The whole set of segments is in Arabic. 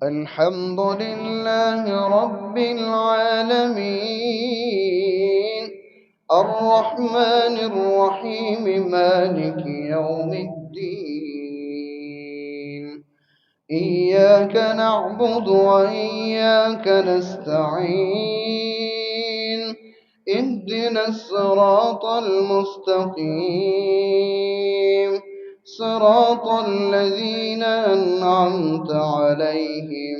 الحمد لله رب العالمين الرحمن الرحيم مالك يوم الدين إياك نعبد وإياك نستعين اهدنا الصراط المستقيم صراط الذين أنعمت عليهم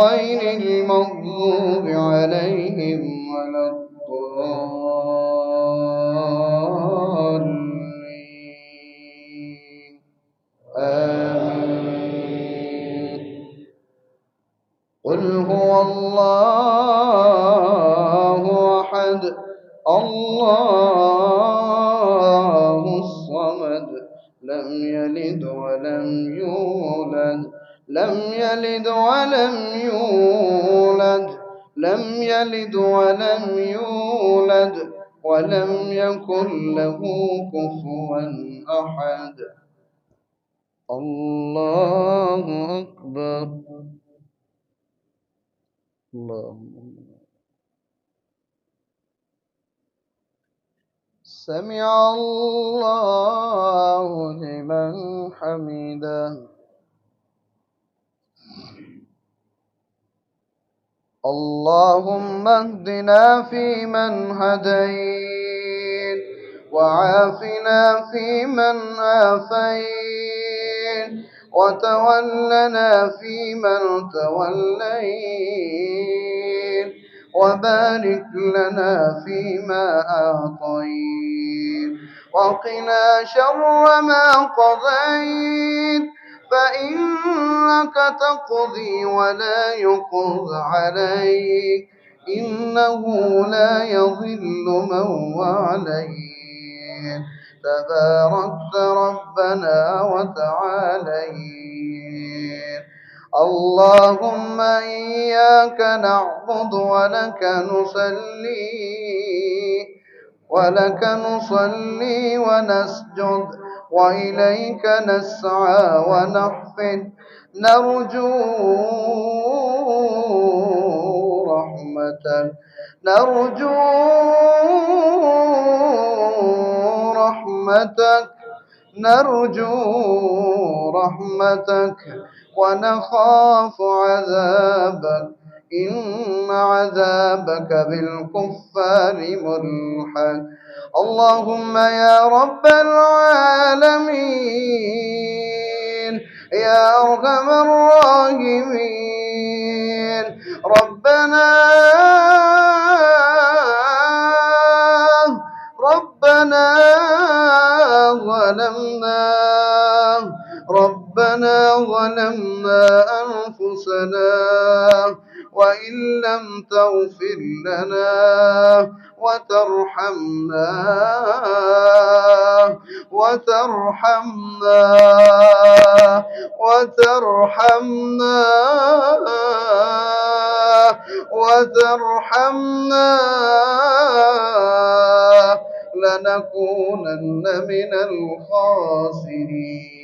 غير المغضوب عليهم ولا الضالين آمين. قل هو الله أحد الله الصمد لم يلد ولم يولد ولم يكن له كفوا أحد. الله أكبر. سمع الله لمن حمده. اللهم اهدنا فيمن هديت وعافنا فيمن عافيت وتولنا فيمن توليت وبارك لنا فيما أعطيت وقنا شر ما قضيت فإنك تقضي ولا يقضى عليك إنه لا يضل من واليت تباركت ربنا وتعاليت. اللهم إياك نعبد ولك نصلي ونسجد وإليك نسعى ونحفد نرجو رحمتك ونخاف عذابك إن عذابك بالكفار ملحق. اللهم يا رب العالمين يا أرحم الراحمين ربنا ظلمنا أنفسنا وإن لم تغفر لنا وترحمنا لنكونن من الخاسرين.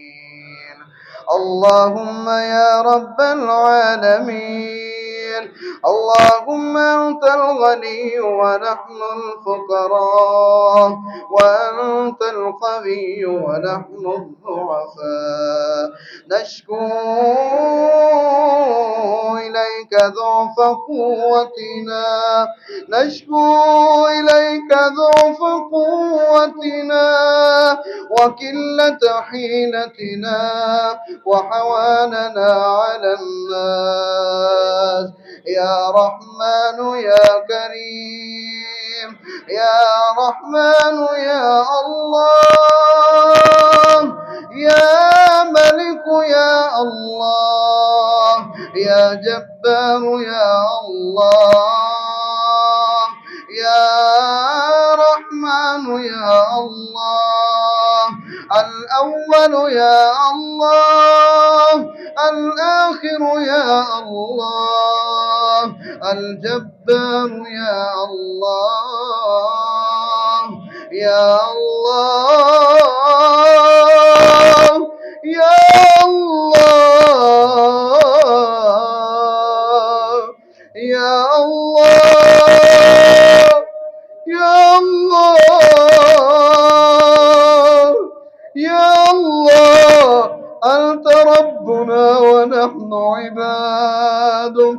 اللهم يا رب العالمين اللهم أنت الغني ونحن الفقراء وأنت القوي ونحن الضعفاء نشكو إليك ضعف قوتنا وقلة حيلتنا وحواننا على الناس. يا رحمن يا كريم يا رحمن يا الله يا ملك يا الله يا جبار يا الله يا رحمن يا الله الأول يا الله الآخر يا الله الجبار يا الله يا الله يا الله ربنا ونحن عبادك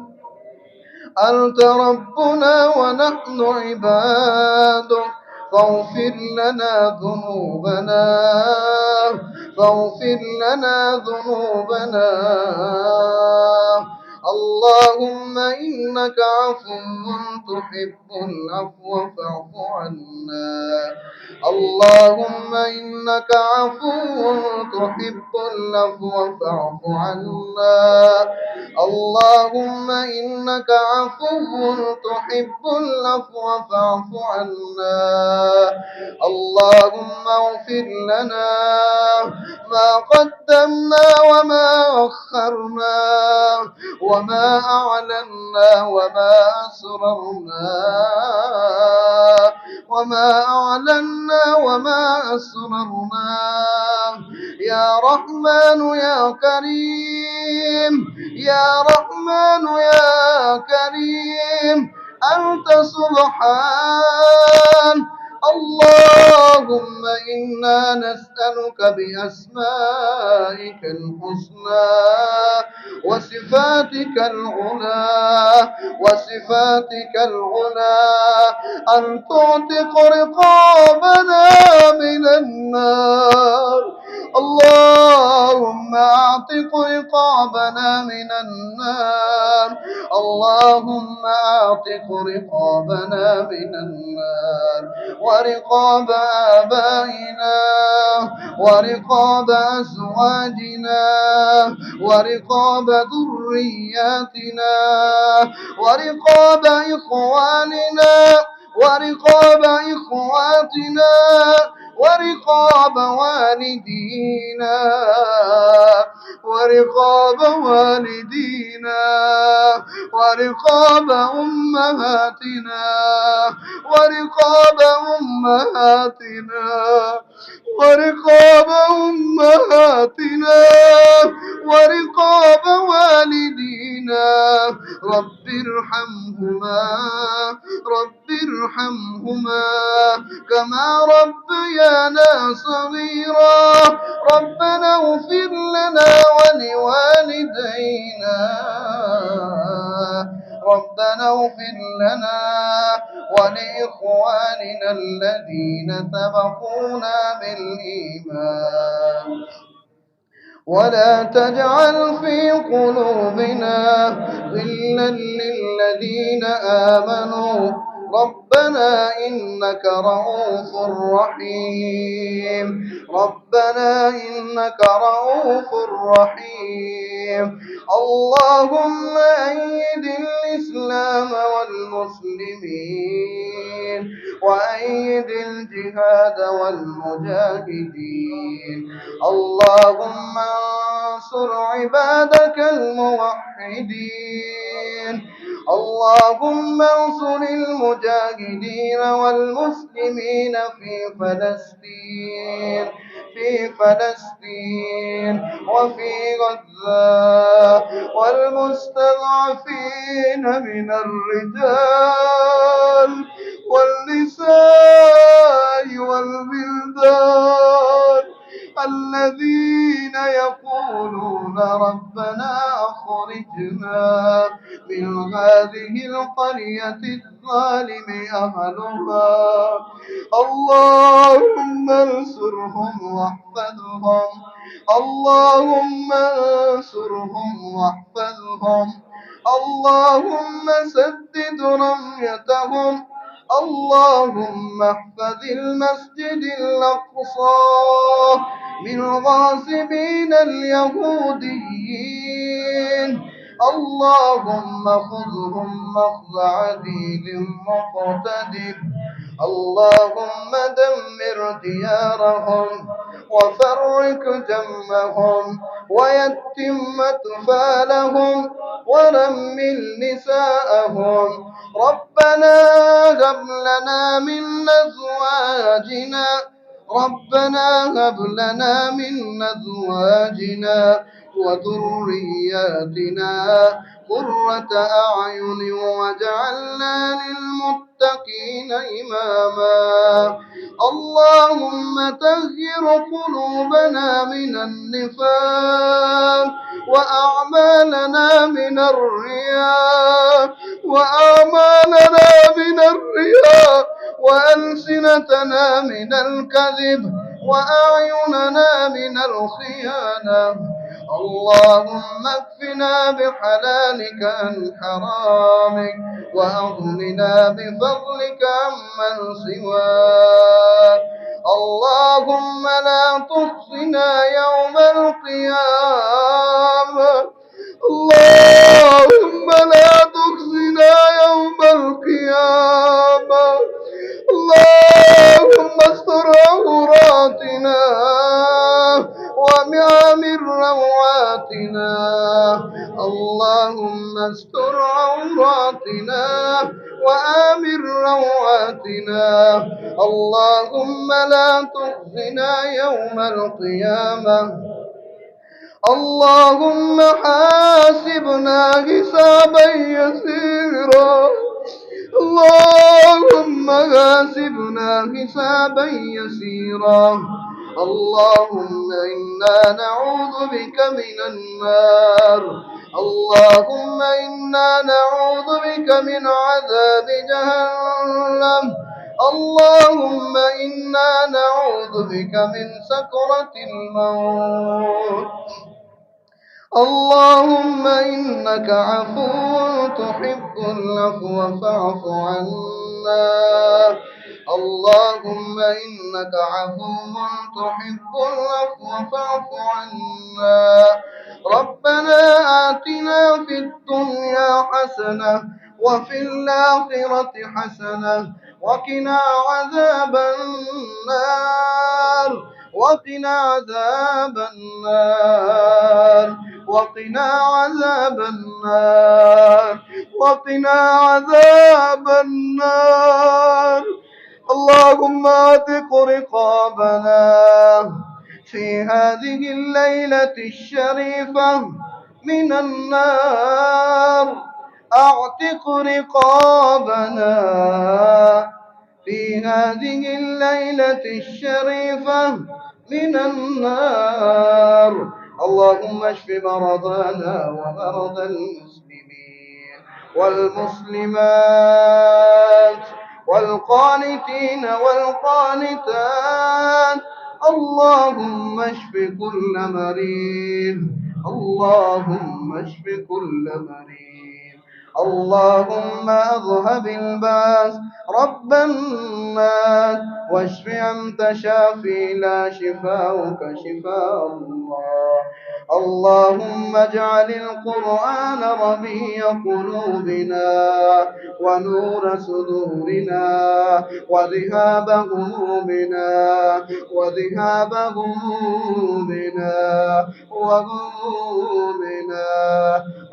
أنت ربنا ونحن عبادك فاغفر لنا ذنوبنا فاغفر لنا ذنوبنا اللهم إنك عفو تحب العفو فاعف عنا اللهم إنك عفو تحب العفو فاعف عنا اللهم إنك عفو تحب العفو فاعف عنا اللهم اغفر لنا ما قدمنا وما أخرنا وما أعلنا وما أسررنا وما أعلنا وما أسررنا يا رحمن يا كريم يا رحمن يا كريم أنت سبحان اللهم إنا نسألك بأسمائك الحسنى وصفاتك العلى أن تعتق رقابنا من النار اللهم اعتق رقابنا من النار اللهم اعتق رقابنا من النار ورقاب آبائنا ورقاب أزواجنا ورقاب ذرياتنا ورقاب إخواننا ورقاب إخواتنا ورقاب والدينا ورقاب أمهاتنا ورقاب أمهاتنا ورقاب أمهاتنا ورقاب والدينا رب ارحمهما كما ربيانا صغيرا ربنا اغفر لنا ولوالدينا ربنا اغفر لنا ولإخواننا الذين سبقونا بالإيمان ولا تجعل في قلوبنا غلا للذين آمنوا ربنا إنك رؤوف رحيم ربنا إنك رؤوف رحيم اللهم أيد الإسلام والمسلمين وأيد الجهاد والمجاهدين اللهم انصر عبادك الموحدين اللهم انصر المجاهدين والمسلمين في فلسطين وفي غزة والمستضعفين من الرجال والنساء والولدان الذين يقولون ربنا أخرجنا من هذه القرية الظالم أهلها اللهم انصرهم واحفظهم اللهم انصرهم واحفظهم اللهم سدد رميتهم اللهم احفظ المسجد الأقصى من الغاصبين اليهوديين اللهم خذهم مخذ عديد مقتدر اللهم دمر ديارهم وفرق جمهم ويتم أطفالهم ورمل نساءهم ربنا هب لنا من أزواجنا وذرياتنا قرة أعين واجعلنا للمتقين إماما. اللهم طهر قلوبنا من النفاق وأعمالنا من الرياء وألسنتنا من الكذب وأعيننا من الخيانة. اللهم اكفنا بحلالك عن حرامك وأغننا بفضلك عمن سواك. اللهم لا تخزنا يوم القيامة. اللهم لا تخزنا يوم القيامة. اللهم استر عوراتنا وآمن روعاتنا. اللهم استر عوراتنا وآمن روعاتنا. اللهم لا تخزنا يوم القيامة. اللهم حاسبنا حسابا يسيرا. اللهم حاسبنا حسابا يسيرا. اللهم إنا نعوذ بك من النار. اللهم إنا نعوذ بك من عذاب جهنم. اللهم إنا نعوذ بك من سكرة الموت. اللهم إنك عفو تحب العفو فاعف عنا. اللهم إنك عفو تحب العفو فاعف عنا. ربنا آتنا في الدنيا حسنة وفي الآخرة حسنة وقنا عذاب النار. وقنا عذاب النار. وقنا عذاب النار. وقنا عذاب النار. اللهم اعتق رقابنا في هذه الليلة الشريفة من النار. اعتق رقابنا في هذه الليلة الشريفة من النار. اللهم اشف مرضانا ومرضى المسلمين والمسلمات والقانتين والقانتات. اللهم اشف كل مريض. اللهم اشف كل مريض. اللهم اذهب الباس رب الناس واشف أنت شافي لا شفاؤك شفاء الله. اللهم اجعل القرآن ربيع قلوبنا ونور صدورنا وذهاب همومنا وغمومنا.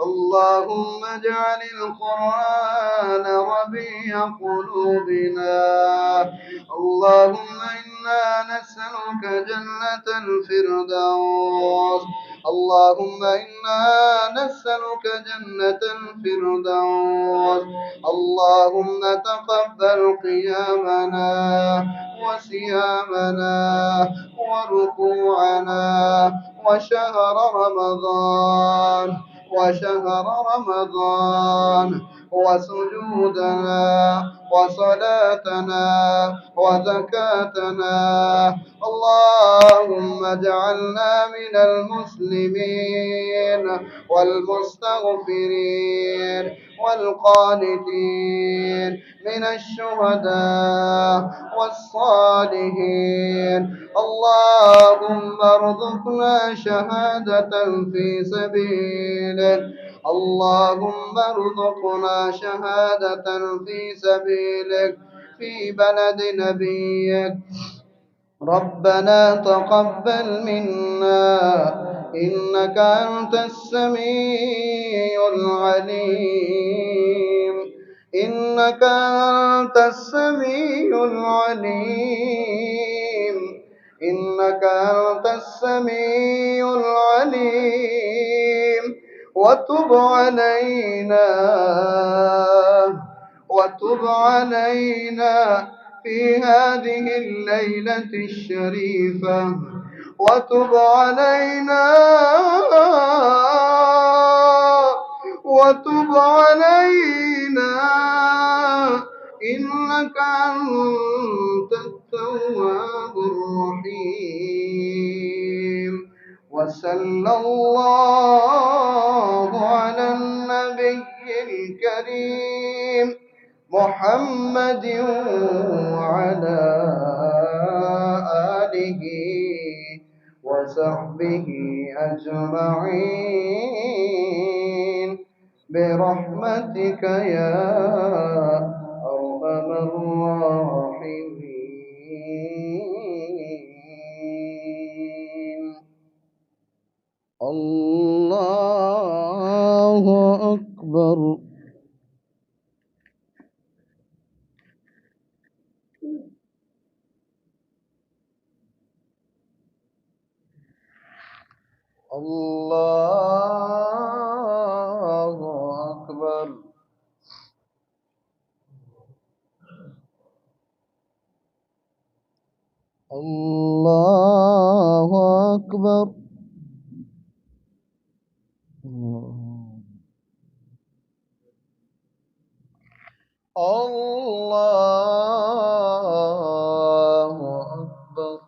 اللهم اجعل القرآن ربيع قلوبنا. اللهم إنا نسألك جنة الفردوس. اللهم إنا نسألك جنة الفردوس. اللهم تقبل قيامنا وصيامنا وركوعنا وشهر رمضان وسجودنا وصلاتنا وزكاتنا. اللهم اجعلنا من المسلمين والمستغفرين والقانتين من الشهداء والصالحين. اللهم ارزقنا شهادة في سبيلك. اللهم ارزقنا شهادة في سبيلك في بلد نبيك. ربنا تقبل منا إنك أنت السميع العليم. إنك أنت السميع العليم. إنك أنت السميع العليم. وتب علينا وتب علينا في هذه الليلة الشريفة، وتب علينا وتب علينا إنك أنت التواب الرحيم. وصلى الله على النبي الكريم محمد وعلى آله وصحبه أجمعين برحمتك يا أرحم الراحمين. الله أكبر. الله أكبر. الله أكبر. الله أكبر.